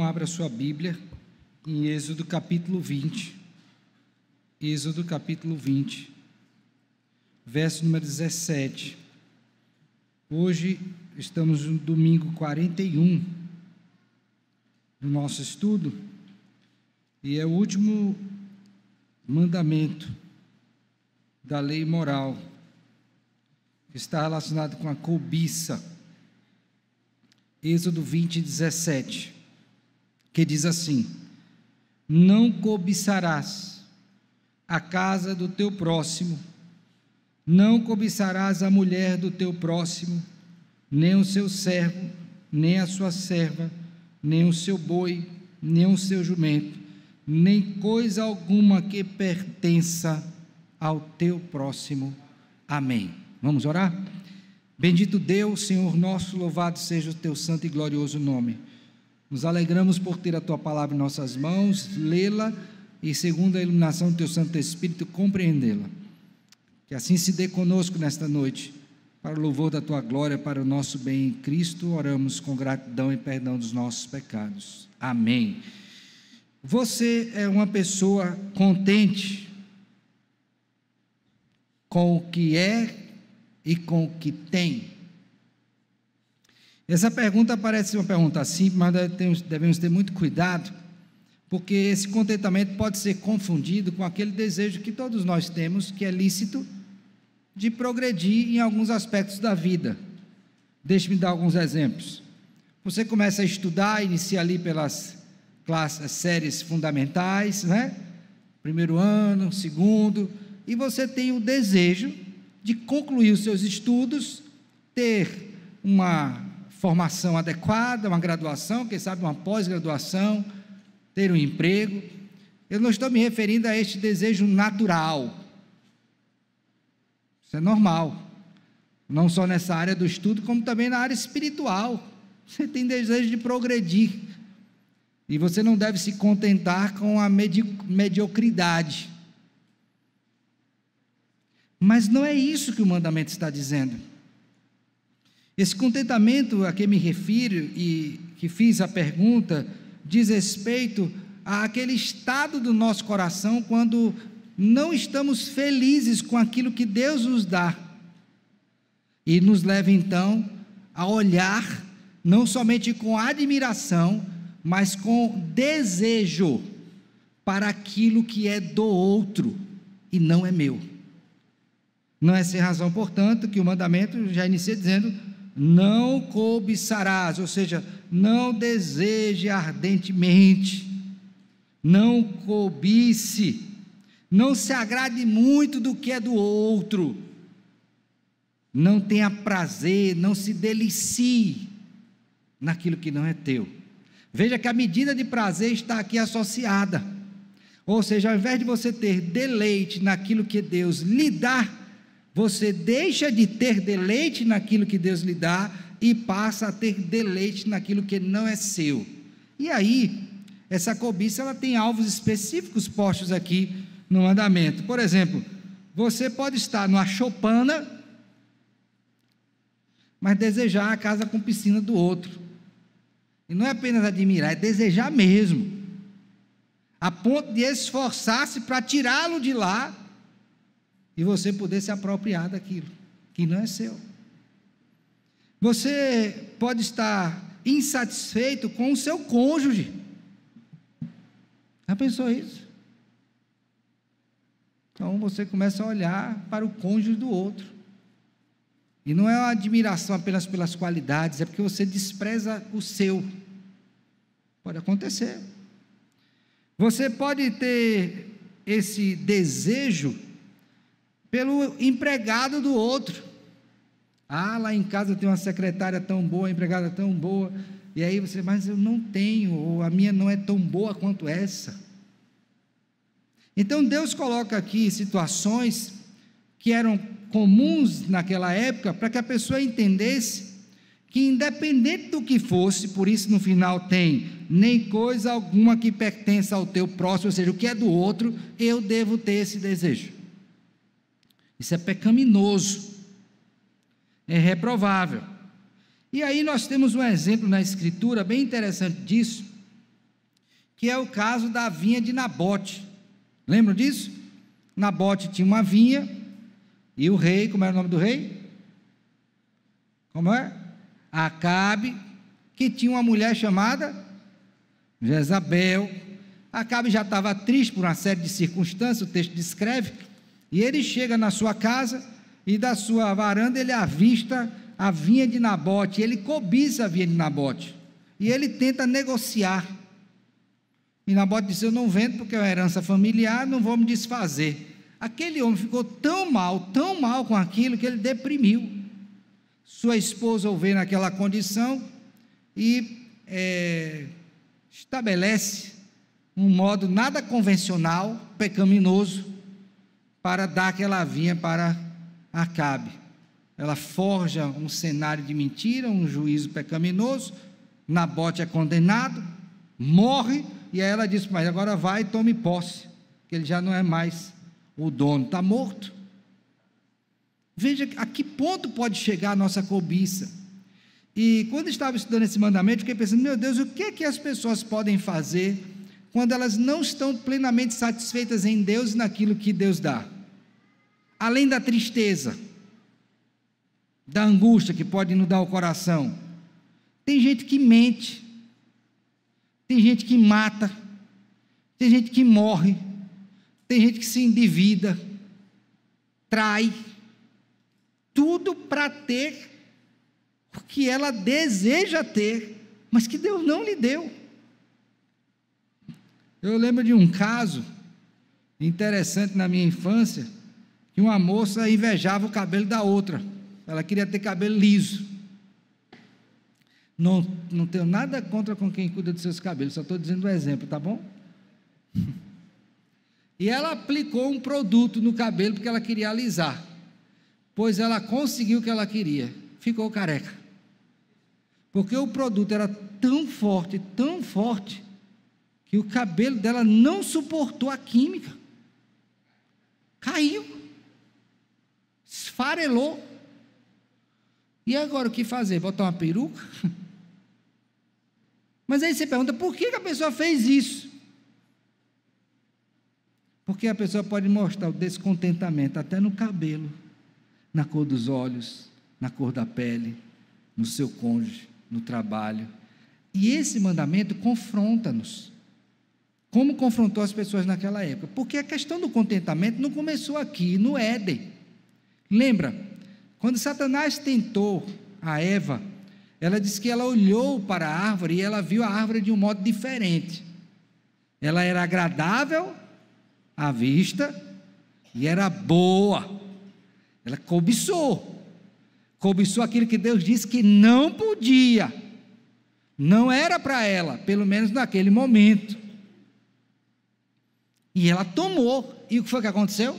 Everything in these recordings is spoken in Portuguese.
abra sua Bíblia em Êxodo capítulo 20. Êxodo capítulo 20, verso número 17. Hoje estamos no domingo 41 do nosso estudo e é o último mandamento da lei moral, que está relacionado com a cobiça. Êxodo 20, 17, que diz assim: não cobiçarás a casa do teu próximo, não cobiçarás a mulher do teu próximo, nem o seu servo, nem a sua serva, nem o seu boi, nem o seu jumento, nem coisa alguma que pertença ao teu próximo. Amém. Vamos orar? Bendito Deus, Senhor nosso, louvado seja o teu santo e glorioso nome. Nos alegramos por ter a tua palavra em nossas mãos, lê-la e, segundo a iluminação do teu Santo Espírito, compreendê-la. Que assim se dê conosco nesta noite, para o louvor da tua glória, para o nosso bem em Cristo. Oramos com gratidão e perdão dos nossos pecados. Amém. Você é uma pessoa contente com o que é e com o que tem? Essa pergunta parece uma pergunta simples, mas devemos ter muito cuidado, porque esse contentamento pode ser confundido com aquele desejo que todos nós temos, que é lícito, de progredir em alguns aspectos da vida. Deixe-me dar alguns exemplos. Você começa a estudar, inicia ali pelas séries fundamentais, né? Primeiro ano, segundo, e você tem o desejo de concluir os seus estudos, ter uma formação adequada, uma graduação, quem sabe uma pós-graduação, ter um emprego. Eu não estou me referindo a este desejo natural. Isso é normal, não só nessa área do estudo, como também na área espiritual. Você tem desejo de progredir, e você não deve se contentar com a mediocridade. Mas não é isso que o mandamento está dizendo. Esse contentamento a que me refiro e que fiz a pergunta, diz respeito àquele estado do nosso coração quando não estamos felizes com aquilo que Deus nos dá, e nos leva então a olhar não somente com admiração, mas com desejo para aquilo que é do outro e não é meu. Não é sem razão, portanto, que o mandamento já inicia dizendo: não cobiçarás, ou seja, não deseje ardentemente, não cobice, não se agrade muito do que é do outro, não tenha prazer, não se delicie naquilo que não é teu. Veja que a medida de prazer está aqui associada, ou seja, ao invés de você ter deleite naquilo que Deus lhe dá, você deixa de ter deleite naquilo que Deus lhe dá e passa a ter deleite naquilo que não é seu. E aí, essa cobiça, ela tem alvos específicos postos aqui no mandamento. Por exemplo, você pode estar numa choupana, mas desejar a casa com piscina do outro. E não é apenas admirar, é desejar mesmo, a ponto de esforçar-se para tirá-lo de lá, e você poder se apropriar daquilo que não é seu. Você pode estar insatisfeito com o seu cônjuge. Já pensou isso? Então você começa a olhar para o cônjuge do outro, e não é uma admiração apenas pelas qualidades, é porque você despreza o seu. Pode acontecer. Você pode ter esse desejo pelo empregado do outro. Lá em casa tem uma secretária tão boa, empregada tão boa, e aí você, mas eu não tenho, ou a minha não é tão boa quanto essa. Então Deus coloca aqui situações que eram comuns naquela época, para que a pessoa entendesse que independente do que fosse, por isso no final tem, nem coisa alguma que pertença ao teu próximo, ou seja, o que é do outro, eu devo ter esse desejo. Isso é pecaminoso, é reprovável. E aí nós temos um exemplo na Escritura bem interessante disso, que é o caso da vinha de Nabote. Lembram disso? Nabote tinha uma vinha, e o rei, como era o nome do rei? Como é? Acabe, que tinha uma mulher chamada Jezabel. Acabe já estava triste por uma série de circunstâncias, o texto descreve, e ele chega na sua casa, e da sua varanda ele avista a vinha de Nabote, ele cobiça a vinha de Nabote, e ele tenta negociar, e Nabote disse: eu não vendo porque é uma herança familiar, não vou me desfazer. Aquele homem ficou tão mal com aquilo, que ele deprimiu. Sua esposa o vê naquela condição, e estabelece um modo nada convencional, pecaminoso, para dar aquela vinha para Acabe. Ela forja um cenário de mentira, um juízo pecaminoso. Nabote é condenado, morre, e aí ela diz: mas agora vai e tome posse, que ele já não é mais o dono, está morto. Veja a que ponto pode chegar a nossa cobiça. E quando estava estudando esse mandamento, fiquei pensando: meu Deus, o que é que as pessoas podem fazer quando elas não estão plenamente satisfeitas em Deus e naquilo que Deus dá? Além da tristeza, da angústia que pode inundar o coração, tem gente que mente, tem gente que mata, tem gente que morre, tem gente que se endivida, trai, tudo para ter o que ela deseja ter, mas que Deus não lhe deu. Eu lembro de um caso interessante na minha infância, que uma moça invejava o cabelo da outra, ela queria ter cabelo liso. Não tenho nada contra com quem cuida dos seus cabelos, só estou dizendo um exemplo, tá bom? E ela aplicou um produto no cabelo porque ela queria alisar, pois ela conseguiu o que ela queria, ficou careca, porque o produto era tão forte, que o cabelo dela não suportou a química, caiu, esfarelou. E agora o que fazer? Botar uma peruca? Mas aí você pergunta: por que a pessoa fez isso? Porque a pessoa pode mostrar o descontentamento até no cabelo, na cor dos olhos, na cor da pele, no seu cônjuge, no trabalho. E esse mandamento confronta-nos, como confrontou as pessoas naquela época, porque a questão do contentamento não começou aqui no Éden. Lembra? Quando Satanás tentou a Eva, ela disse que ela olhou para a árvore e ela viu a árvore de um modo diferente. Ela era agradável à vista e era boa. Ela cobiçou aquilo que Deus disse que não podia, não era para ela, pelo menos naquele momento. E ela tomou, e o que foi que aconteceu?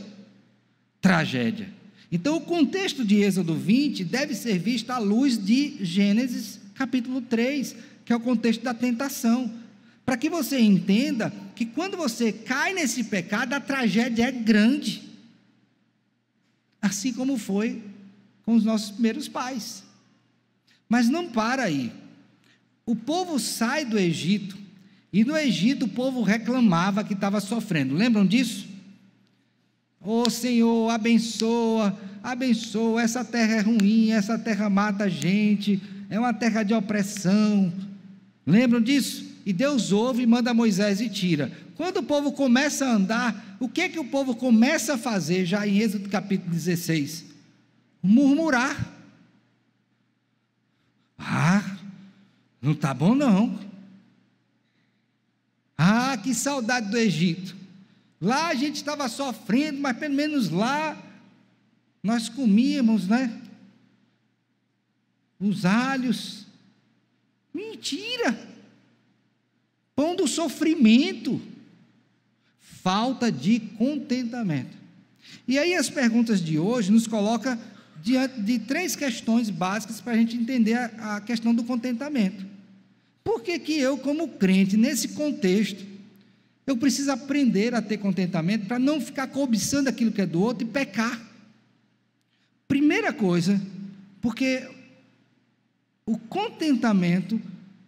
Tragédia. Então o contexto de Êxodo 20 deve ser visto à luz de Gênesis capítulo 3, que é o contexto da tentação, para que você entenda que quando você cai nesse pecado, a tragédia é grande, assim como foi com os nossos primeiros pais. Mas não para aí. O povo sai do Egito, e no Egito o povo reclamava que estava sofrendo. Lembram disso? Ô Senhor, abençoa, essa terra é ruim, essa terra mata a gente, é uma terra de opressão. Lembram disso? E Deus ouve e manda Moisés e tira. Quando o povo começa a andar, o que é que o povo começa a fazer, já em Êxodo capítulo 16? Murmurar. Não está bom não. Que saudade do Egito. Lá a gente estava sofrendo, mas pelo menos lá nós comíamos, os alhos. Mentira! Pão do sofrimento, falta de contentamento. E aí as perguntas de hoje nos colocam diante de 3 questões básicas para a gente entender a questão do contentamento. Por que que eu, como crente, nesse contexto, eu preciso aprender a ter contentamento para não ficar cobiçando aquilo que é do outro e pecar? Primeira coisa, porque o contentamento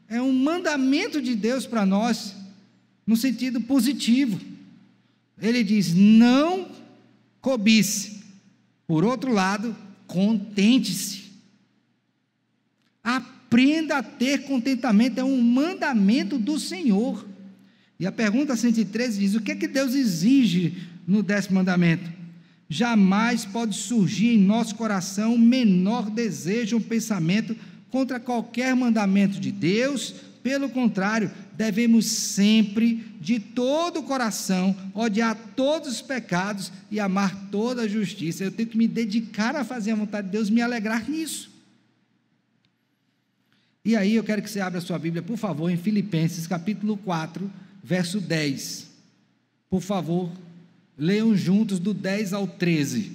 é um mandamento de Deus para nós, no sentido positivo. Ele diz: não cobice. Por outro lado, contente-se. Aprenda a ter contentamento, é um mandamento do Senhor. E a pergunta 113 diz: o que é que Deus exige no 10º mandamento? Jamais pode surgir em nosso coração o menor desejo ou pensamento contra qualquer mandamento de Deus. Pelo contrário, devemos sempre, de todo o coração, odiar todos os pecados e amar toda a justiça. Eu tenho que me dedicar a fazer a vontade de Deus, me alegrar nisso. E aí eu quero que você abra a sua Bíblia, por favor, em Filipenses capítulo 4, verso 10. Por favor, leiam juntos do 10 ao 13.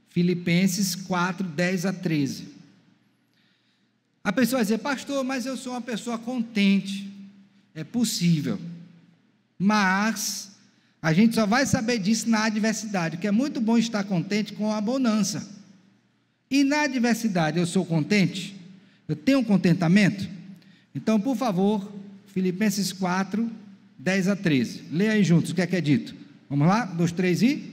Filipenses 4, 10 a 13. A pessoa vai dizer: pastor, mas eu sou uma pessoa contente. É possível, mas a gente só vai saber disso na adversidade, porque é muito bom estar contente com a bonança. E na adversidade eu sou contente? Eu tenho contentamento? Então, por favor, Filipenses 4, 10 a 13. Leia aí juntos o que é dito. Vamos lá? 2, 3 e...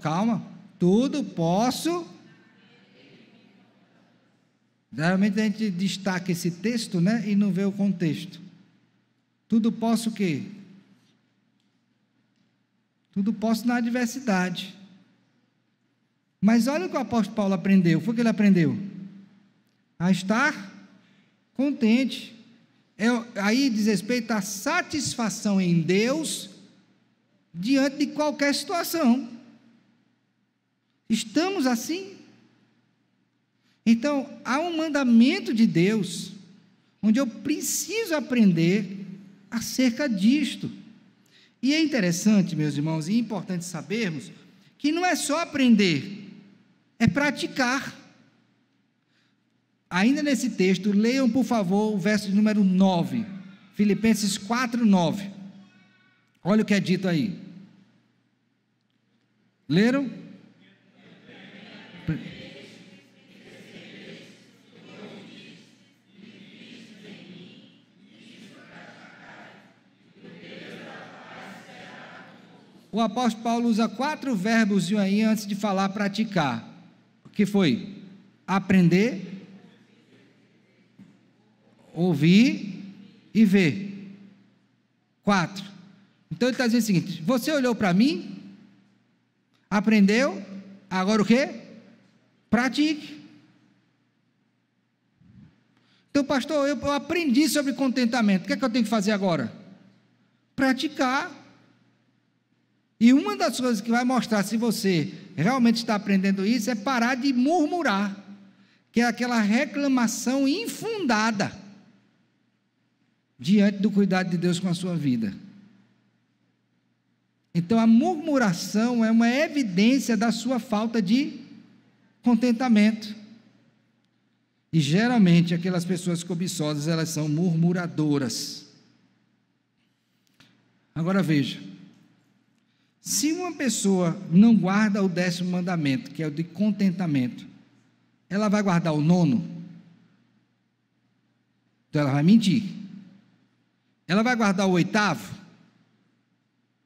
Calma, tudo posso. Geralmente a gente destaca esse texto, né, e não vê o contexto. Tudo posso o quê? Tudo posso na adversidade. Mas olha o que o apóstolo Paulo aprendeu. Foi o que ele aprendeu? A estar contente. Aí diz respeito à satisfação em Deus diante de qualquer situação. Estamos assim? Então, há um mandamento de Deus, onde eu preciso aprender acerca disto. E é interessante, meus irmãos, e importante sabermos, que não é só aprender, é praticar. Ainda nesse texto, leiam, por favor, o verso de número 9, Filipenses 4, 9. Olha o que é dito aí. Leram? O apóstolo Paulo usa 4 verbos aí antes de falar praticar. O que foi? Aprender, ouvir e ver. 4. Então ele está dizendo o seguinte: você olhou para mim, aprendeu, agora o quê? Pratique. Então, pastor, eu aprendi sobre contentamento. O que é que eu tenho que fazer agora? Praticar. E uma das coisas que vai mostrar se você realmente está aprendendo isso é parar de murmurar, que é aquela reclamação infundada diante do cuidado de Deus com a sua vida. Então a murmuração é uma evidência da sua falta de contentamento. E geralmente aquelas pessoas cobiçosas, elas são murmuradoras. Agora veja, se uma pessoa não guarda o 10º mandamento, que é o de contentamento, ela vai guardar o 9º? Então ela vai mentir. Ela vai guardar o 8º?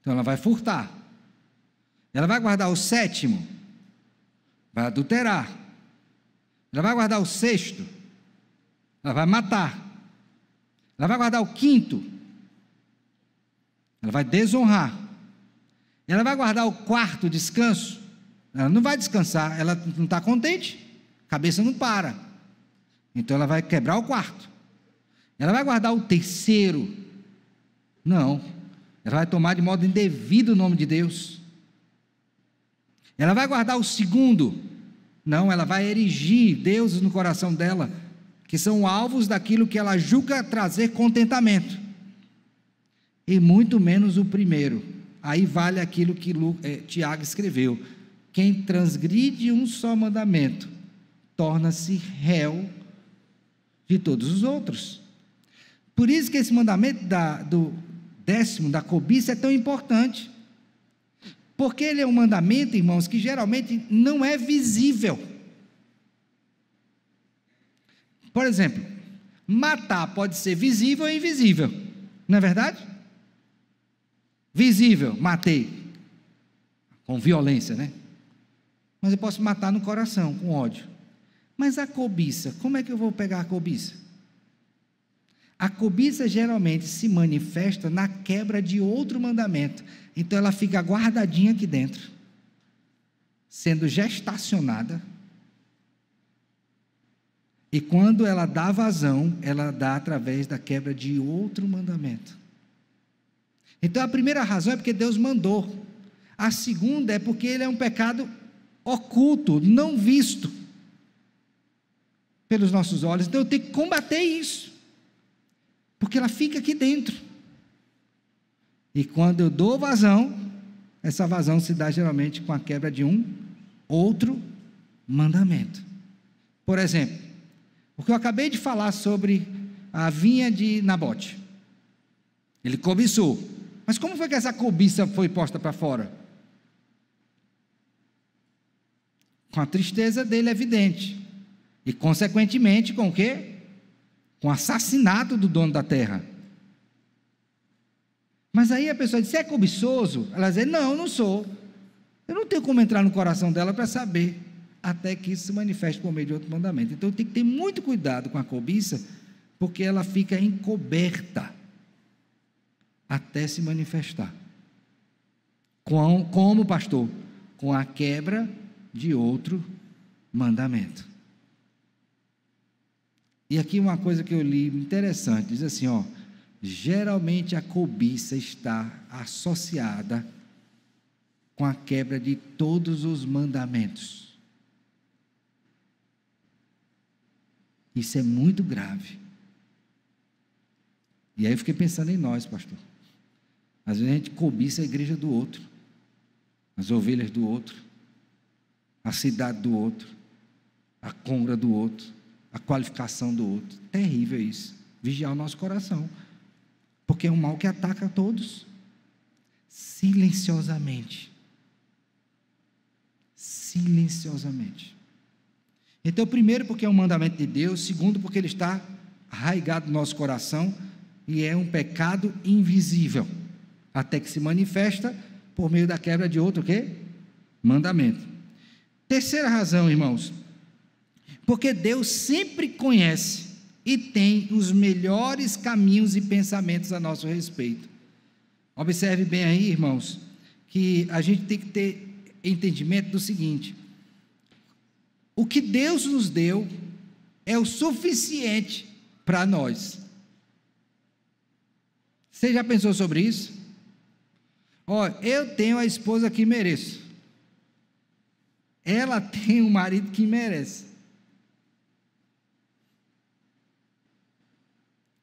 Então ela vai furtar. Ela vai guardar o 7º? Vai adulterar. Ela vai guardar o 6º? Ela vai matar. Ela vai guardar o 5º? Ela vai desonrar. Ela vai guardar o 4º descanso? Ela não vai descansar, ela não está contente. cabeça não para. Então ela vai quebrar o quarto. Ela vai guardar o terceiro? Não. Ela vai tomar de modo indevido o nome de Deus. Ela vai guardar o segundo? Não, ela vai erigir deuses no coração dela, que são alvos daquilo que ela julga trazer contentamento. E muito menos o primeiro. Aí vale aquilo que Tiago escreveu: quem transgride um só mandamento, torna-se réu de todos os outros. Por isso que esse mandamento do 10º, da cobiça, é tão importante. Porque ele é um mandamento, irmãos, que geralmente não é visível. Por exemplo, matar pode ser visível ou invisível, não é verdade? Visível, matei, com violência, né? Mas eu posso matar no coração, com ódio. Mas a cobiça, como é que eu vou pegar a cobiça? A cobiça geralmente se manifesta na quebra de outro mandamento. Então ela fica guardadinha aqui dentro, sendo gestacionada. E quando ela dá vazão, ela dá através da quebra de outro mandamento. Então a primeira razão é porque Deus mandou. A segunda é porque ele é um pecado oculto, não visto pelos nossos olhos. Então eu tenho que combater isso, porque ela fica aqui dentro. E quando eu dou vazão, essa vazão se dá geralmente com a quebra de um outro mandamento. Por exemplo, o que eu acabei de falar sobre a vinha de Nabote. Ele cobiçou. Mas como foi que essa cobiça foi posta para fora? Com a tristeza dele evidente. E consequentemente com o quê? Com o assassinato do dono da terra. Mas aí a pessoa diz: você é cobiçoso? Ela diz: não, eu não sou. Eu não tenho como entrar no coração dela para saber, até que isso se manifeste por meio de outro mandamento. Então tem que ter muito cuidado com a cobiça, porque ela fica encoberta até se manifestar. Como, pastor? Com a quebra de outro mandamento. E aqui uma coisa que eu li interessante, diz assim, geralmente a cobiça está associada com a quebra de todos os mandamentos. Isso é muito grave. E aí eu fiquei pensando em nós, pastor. Às vezes a gente cobiça a igreja do outro, as ovelhas do outro, a cidade do outro, a compra do outro, a qualificação do outro. Terrível isso. Vigiar o nosso coração, porque é um mal que ataca a todos, silenciosamente. Silenciosamente. Então, primeiro, porque é um mandamento de Deus. Segundo, porque ele está arraigado no nosso coração e é um pecado invisível, até que se manifesta por meio da quebra de outro quê? Mandamento. Terceira razão, irmãos, porque Deus sempre conhece e tem os melhores caminhos e pensamentos a nosso respeito. Observe bem aí, irmãos, que a gente tem que ter entendimento do seguinte: o que Deus nos deu é o suficiente para nós. Você já pensou sobre isso? Eu tenho a esposa que mereço. Ela tem um marido que merece.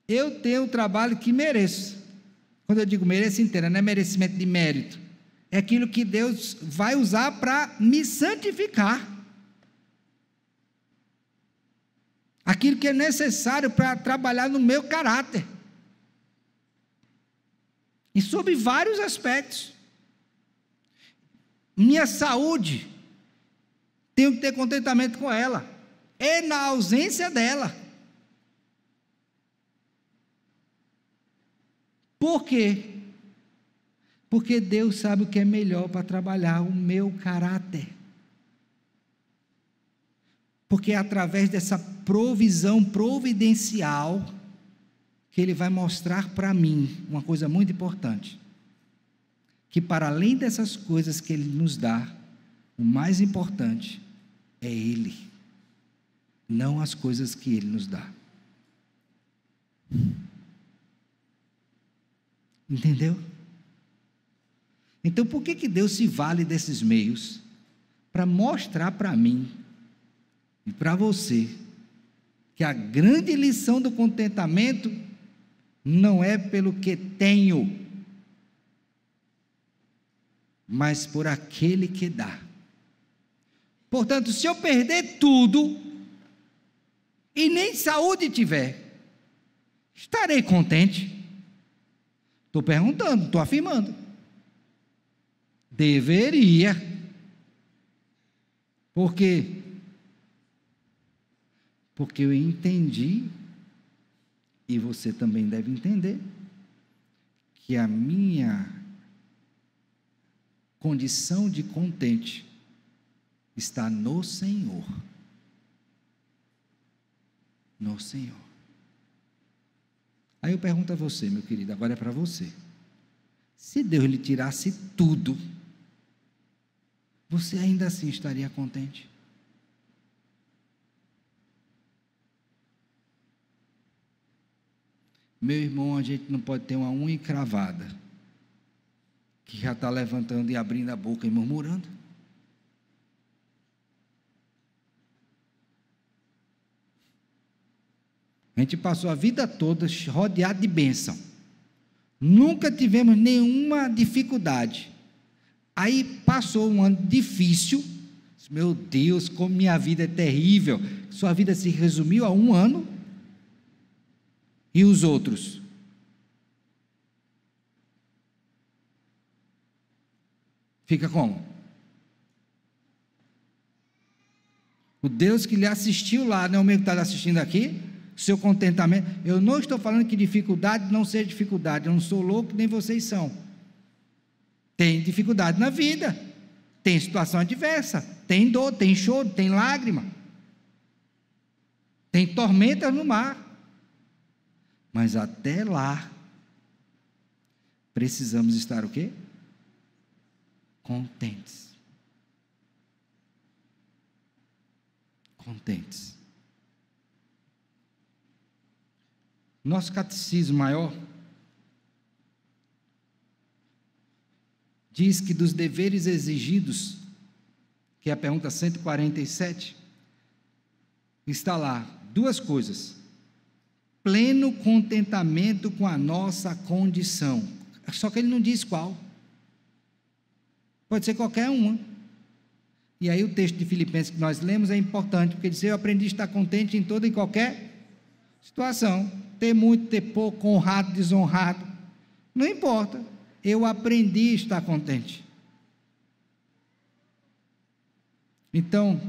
Eu tenho o trabalho que mereço. Quando eu digo mereço inteira, não é merecimento de mérito. É aquilo que Deus vai usar para me santificar. Aquilo que é necessário para trabalhar no meu caráter. E sob vários aspectos. Minha saúde, tenho que ter contentamento com ela. É na ausência dela. Por quê? Porque Deus sabe o que é melhor para trabalhar o meu caráter. Porque é através dessa provisão providencial que Ele vai mostrar para mim uma coisa muito importante, que para além dessas coisas que Ele nos dá, o mais importante é Ele. não as coisas que Ele nos dá. Entendeu? Então, por que Deus se vale desses meios? Para mostrar para mim e para você que a grande lição do contentamento não é pelo que tenho, mas por aquele que dá. Portanto, se eu perder tudo e nem saúde tiver, estarei contente? Estou perguntando, estou afirmando. Deveria. Por quê? Porque eu entendi, e você também deve entender, que a minha condição de contente está no Senhor. No Senhor. Aí eu pergunto a você, meu querido, agora é para você. Se Deus lhe tirasse tudo, você ainda assim estaria contente? Meu irmão, a gente não pode ter uma unha encravada, que já está levantando e abrindo a boca e murmurando. A gente passou a vida toda rodeado de bênção. Nunca tivemos nenhuma dificuldade. Aí passou um ano difícil. Meu Deus, como minha vida é terrível. Sua vida se resumiu a um ano. E os outros? Fica como? O Deus que lhe assistiu lá, não é o mesmo que está assistindo aqui? Seu contentamento. Eu não estou falando que dificuldade não seja dificuldade. Eu não sou louco, nem vocês são. Tem dificuldade na vida. Tem situação adversa. Tem dor, tem choro, tem lágrima. Tem tormentas no mar. Mas até lá, precisamos estar o quê? Contentes. Contentes. Nosso catecismo maior diz que dos deveres exigidos, que é a pergunta 147, está lá duas coisas: pleno contentamento com a nossa condição. Só que ele não diz qual. Pode ser qualquer uma. E aí o texto de Filipenses que nós lemos é importante, porque diz: eu aprendi a estar contente em toda e qualquer situação. Ter muito, ter pouco, honrado, desonrado, não importa. Eu aprendi a estar contente. Então,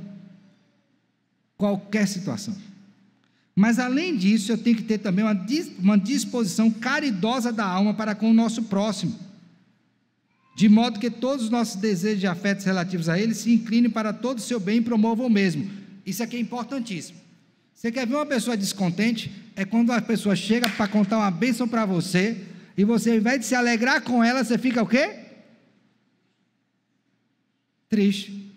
qualquer situação. Mas além disso, eu tenho que ter também uma disposição caridosa da alma para com o nosso próximo, de modo que todos os nossos desejos e afetos relativos a ele se inclinem para todo o seu bem e promovam o mesmo. Isso aqui é importantíssimo. Você quer ver uma pessoa descontente? É quando a pessoa chega para contar uma bênção para você, e você, ao invés de se alegrar com ela, você fica o quê? Triste.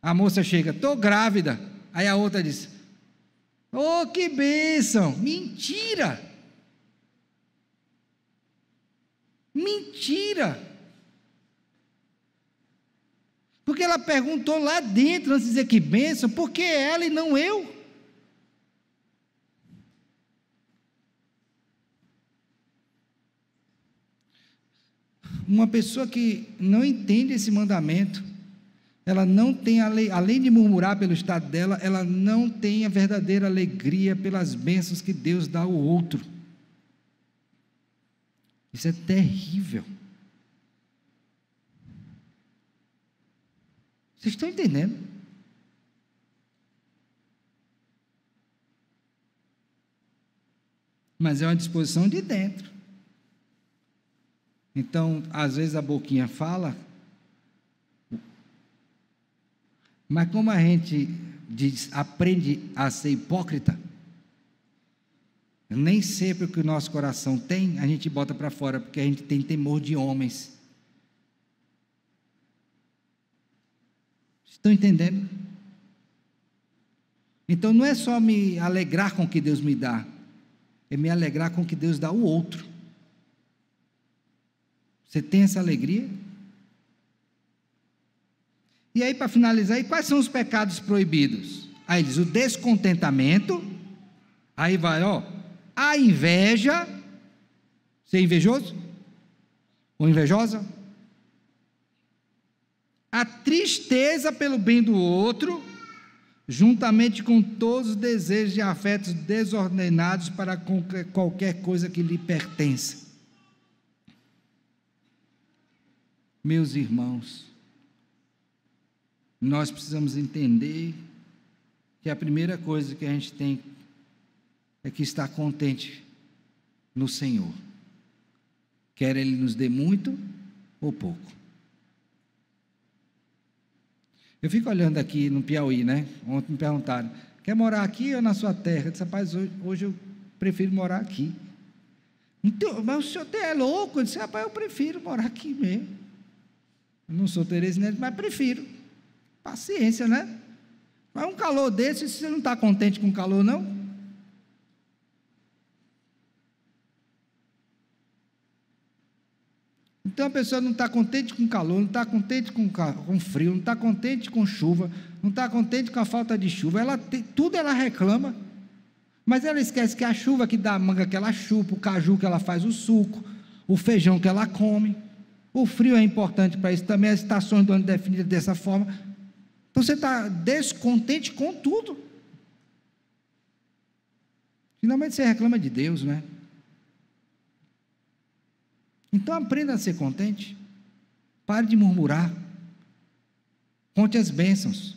A moça chega: estou grávida. Aí a outra diz: oh, que bênção! Mentira! Mentira! Porque ela perguntou lá dentro, antes de dizer que bênção, por que ela e não eu? Uma pessoa que não entende esse mandamento, ela não tem, além de murmurar pelo estado dela, ela não tem a verdadeira alegria pelas bênçãos que Deus dá ao outro. Isso é terrível. Vocês estão entendendo? Mas é uma disposição de dentro. Então, às vezes a boquinha fala, mas como a gente aprende a ser hipócrita, nem sempre o que o nosso coração tem, a gente bota para fora, porque a gente tem temor de homens. Estão entendendo? Então não é só me alegrar com o que Deus me dá, é me alegrar com o que Deus dá ao outro. Você tem essa alegria? E aí, para finalizar, e quais são os pecados proibidos? Aí diz, o descontentamento, aí vai, a inveja, ser invejoso ou invejosa, a tristeza pelo bem do outro, juntamente com todos os desejos e afetos desordenados para qualquer coisa que lhe pertença. Meus irmãos, nós precisamos entender que a primeira coisa que a gente tem é que estar contente no Senhor, quer Ele nos dê muito ou pouco. Eu fico olhando aqui no Piauí, né? Ontem me perguntaram, quer morar aqui ou na sua terra? Eu disse, rapaz, hoje eu prefiro morar aqui. Então, mas o senhor é louco? Eu disse, rapaz, eu prefiro morar aqui mesmo. Eu não sou teresinense, mas prefiro. Paciência, né? Mas um calor desse, você não está contente com o calor, não? Então a pessoa não está contente com calor, não está contente com frio, não está contente com chuva, não está contente com a falta de chuva, tudo ela reclama, mas ela esquece que a chuva que dá a manga que ela chupa, o caju que ela faz o suco, o feijão que ela come, o frio é importante para isso também, as estações do ano definidas dessa forma. Então você está descontente com tudo. Finalmente você reclama de Deus, não é? Então aprenda a ser contente, pare de murmurar, conte as bênçãos.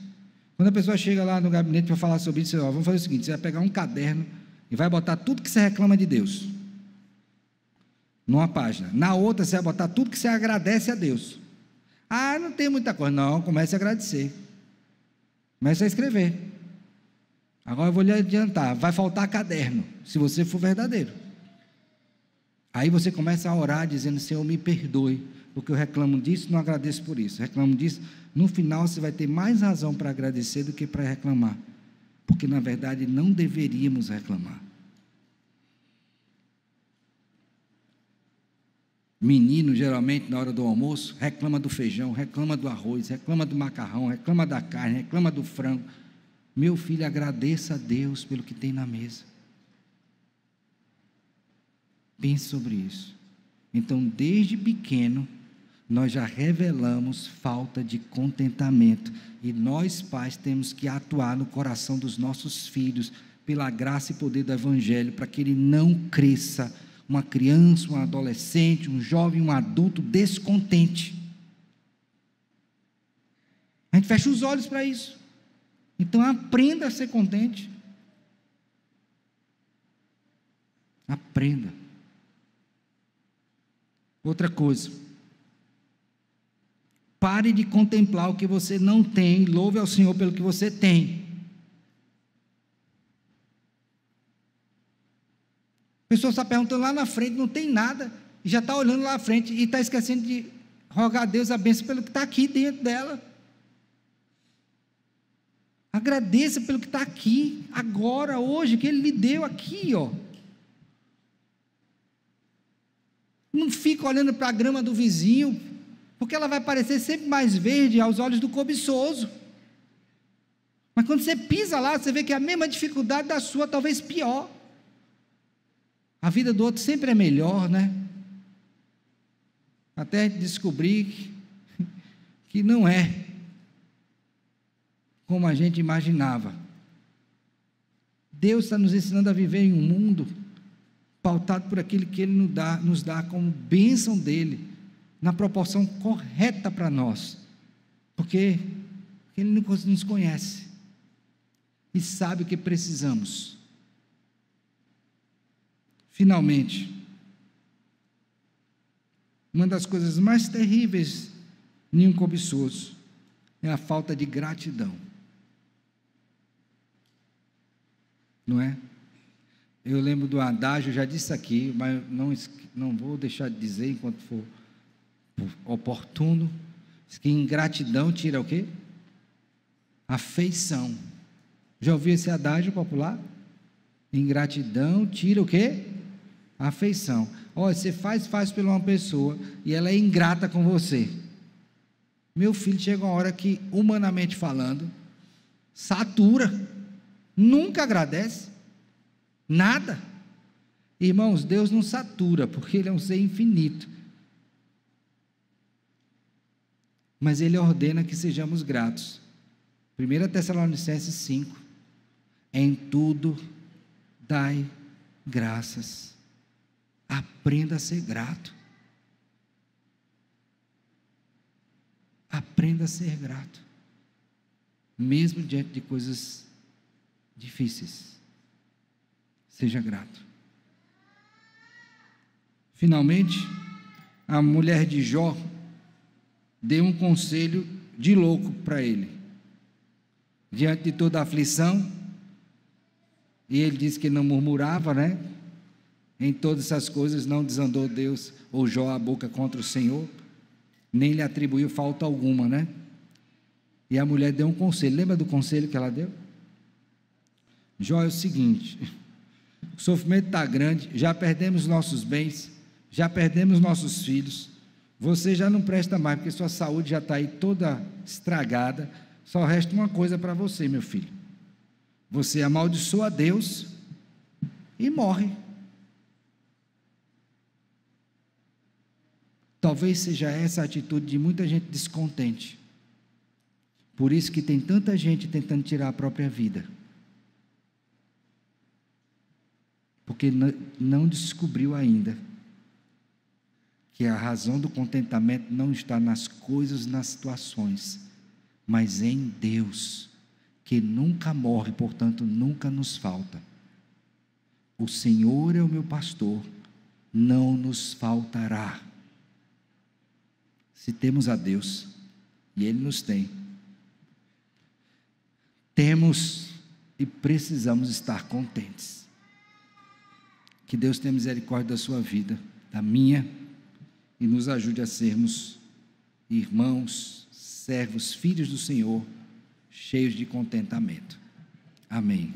Quando a pessoa chega lá no gabinete para falar sobre isso, vamos fazer o seguinte, você vai pegar um caderno e vai botar tudo que você reclama de Deus, numa página, na outra você vai botar tudo que você agradece a Deus. Não tem muita coisa, não, comece a agradecer, comece a escrever. Agora eu vou lhe adiantar, vai faltar caderno, se você for verdadeiro. Aí você começa a orar dizendo, Senhor, me perdoe, porque eu reclamo disso, não agradeço por isso, reclamo disso. No final você vai ter mais razão para agradecer do que para reclamar, porque na verdade não deveríamos reclamar. Menino, geralmente, na hora do almoço, reclama do feijão, reclama do arroz, reclama do macarrão, reclama da carne, reclama do frango. Meu filho, agradeça a Deus pelo que tem na mesa. Pense sobre isso. Então, desde pequeno, nós já revelamos falta de contentamento, e nós, pais, temos que atuar no coração dos nossos filhos, pela graça e poder do Evangelho, para que ele não cresça uma criança, um adolescente, um jovem, um adulto descontente. A gente fecha os olhos para isso. Então, aprenda a ser contente. Aprenda. Outra coisa, pare de contemplar o que você não tem, louve ao Senhor pelo que você tem. A pessoa está perguntando lá na frente, não tem nada, e já está olhando lá na frente, e está esquecendo de rogar a Deus a bênção pelo que está aqui dentro dela. Agradeça pelo que está aqui, agora, hoje, que Ele lhe deu aqui, Não fica olhando para a grama do vizinho, porque ela vai parecer sempre mais verde aos olhos do cobiçoso. Mas quando você pisa lá, você vê que a mesma dificuldade da sua, talvez pior. A vida do outro sempre é melhor, né? Até descobrir que não é como a gente imaginava. Deus está nos ensinando a viver em um mundo pautado por aquilo que Ele nos dá como bênção dEle, na proporção correta para nós, porque Ele nos conhece, e sabe o que precisamos. Finalmente, uma das coisas mais terríveis em um cobiçoso é a falta de gratidão, não é? Eu lembro do adágio, já disse aqui, mas não vou deixar de dizer enquanto for oportuno, que ingratidão tira o quê? Afeição. Já ouviu esse adágio popular? Ingratidão tira o quê? Afeição. Olha, você faz por uma pessoa e ela é ingrata com você. Meu filho, chega uma hora que, humanamente falando, satura, nunca agradece, nada. Irmãos, Deus não satura, porque Ele é um ser infinito. Mas Ele ordena que sejamos gratos. 1 Tessalonicenses 5, em tudo dai graças. Aprenda a ser grato. Aprenda a ser grato, mesmo diante de coisas difíceis. Seja grato. Finalmente, a mulher de Jó deu um conselho de louco para ele. Diante de toda a aflição, e ele disse que não murmurava, né? Em todas essas coisas não desandou Deus ou Jó a boca contra o Senhor, nem lhe atribuiu falta alguma, né? E a mulher deu um conselho. Lembra do conselho que ela deu? Jó, é o seguinte: o sofrimento está grande, já perdemos nossos bens, já perdemos nossos filhos, você já não presta mais, porque sua saúde já está aí toda estragada, só resta uma coisa para você, meu filho: você amaldiçoa a Deus e morre. Talvez seja essa a atitude de muita gente descontente, por isso que tem tanta gente tentando tirar a própria vida, porque não descobriu ainda que a razão do contentamento não está nas coisas, nas situações, mas em Deus, que nunca morre, portanto nunca nos falta. O Senhor é o meu pastor, não nos faltará. Se temos a Deus, e Ele nos tem, temos e precisamos estar contentes. Que Deus tenha misericórdia da sua vida, da minha, e nos ajude a sermos irmãos, servos, filhos do Senhor, cheios de contentamento. Amém.